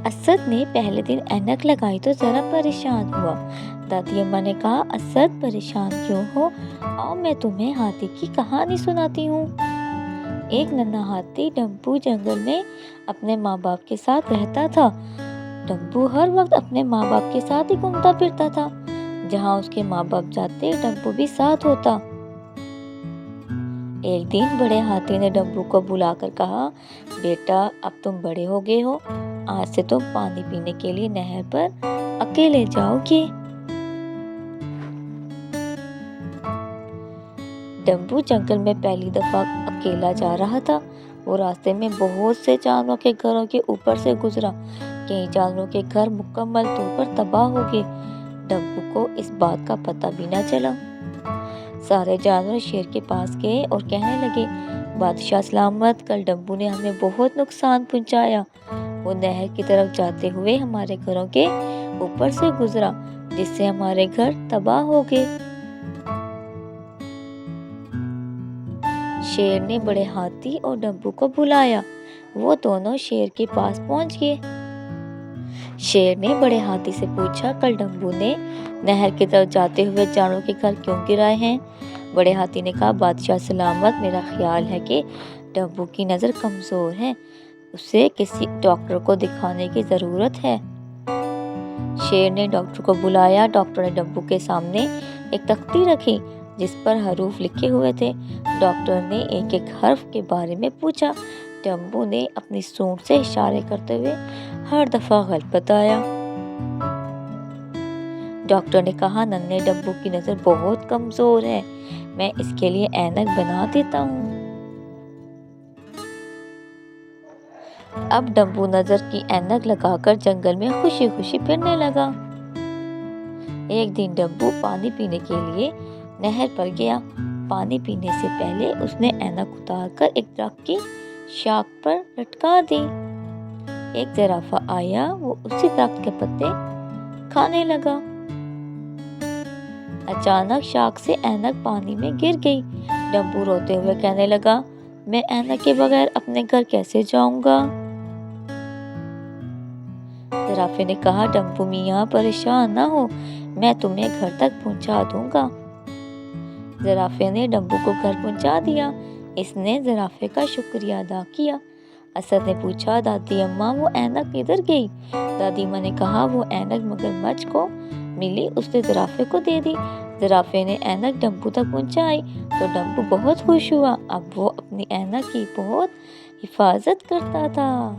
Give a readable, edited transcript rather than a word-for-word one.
اسد نے پہلے دن اینک لگائی تو ذرا پریشان ہوا۔ دادی اماں نے کہا، اسد پریشان کیوں ہو؟ آؤ میں تمہیں ہاتھی کی کہانی سناتی ہوں۔ ایک ننھا ہاتھی ڈمپو جنگل میں اپنے ماں باپ کے ساتھ رہتا تھا۔ ڈمپو ہر وقت اپنے ماں باپ کے ساتھ ہی گھومتا پھرتا تھا۔ جہاں اس کے ماں باپ جاتے ڈمپو بھی ساتھ ہوتا۔ ایک دن بڑے ہاتھی نے ڈمپو کو بلا کر کہا، بیٹا اب تم بڑے ہو گئے ہو، آج سے تم پانی پینے کے لیے نہر پر اکیلے جاؤ گے۔ ڈمپو جنگل میں پہلی دفعہ اکیلا جا رہا تھا۔ وہ راستے میں بہت سے جانوروں کے گھروں کے اوپر سے گزرا۔ کئی جانوروں کے گھر مکمل طور پر تباہ ہو گئے۔ ڈمپو کو اس بات کا پتہ بھی نہ چلا۔ سارے جانور شیر کے پاس گئے اور کہنے لگے، بادشاہ سلامت، کل ڈمپو نے ہمیں بہت نقصان پہنچایا۔ وہ نہر کی طرف جاتے ہوئے ہمارے گھروں کے اوپر سے گزرا، جس سے ہمارے گھر تباہ ہو گئے۔ شیر نے بڑے ہاتھی اور ڈمپو کو بلایا۔ وہ دونوں شیر کے پاس پہنچ گئے۔ شیر نے بڑے ہاتھی سے پوچھا، کل ڈمپو نے نہر کی طرف جاتے ہوئے جانوروں کے گھر کیوں گرائے ہیں؟ بڑے ہاتھی نے کہا، بادشاہ سلامت، میرا خیال ہے کہ ڈمپو کی نظر کمزور ہے، اسے کسی ڈاکٹر کو دکھانے کی ضرورت ہے۔ شیر نے ڈاکٹر کو بلایا۔ ڈاکٹر نے ڈمپو کے سامنے ایک تختی رکھی جس پر حروف لکھے ہوئے تھے۔ ڈاکٹر نے ایک ایک حرف کے بارے میں پوچھا۔ ڈمپو نے اپنی سونڈ سے اشارے کرتے ہوئے ہر دفعہ غلط بتایا۔ ڈاکٹر نے کہا، ننھے ڈمپو کی نظر بہت کمزور ہے، میں اس کے لیے اینک بنا دیتا ہوں۔ اب ڈمپو نظر کی اینک لگا کر جنگل میں خوشی خوشی پھرنے لگا۔ ایک دن ڈمپو پانی پینے کے لیے نہر پر گیا۔ پانی پینے سے پہلے اس نے اینک اتار کر ایک درخت کی شاخ پر لٹکا دی۔ ایک زرافہ آیا، وہ اسی درخت کے پتے کھانے لگا۔ اچانک شاخ سے اینک پانی میں گر گئی۔ ڈمپو روتے ہوئے کہنے لگا، میں اینک کے بغیر اپنے گھر کیسے جاؤں گا؟ زرافے نے کہا، ڈمپو میاں پریشان نہ ہو، میں تمہیں گھر تک پہنچا دوں گا۔ زرافے نے ڈمپو کو گھر پہنچا دیا۔ اس نے زرافے کا شکریہ ادا کیا۔ اسد نے پوچھا، دادی اماں وہ اینک کدھر گئی؟ دادی اماں نے کہا، وہ اینک مگرمچھ کو ملی، اس نے زرافے کو دے دی۔ زرافے نے اینک ڈمپو تک پہنچائی تو ڈمپو بہت خوش ہوا۔ اب وہ اپنی اینک کی بہت حفاظت کرتا تھا۔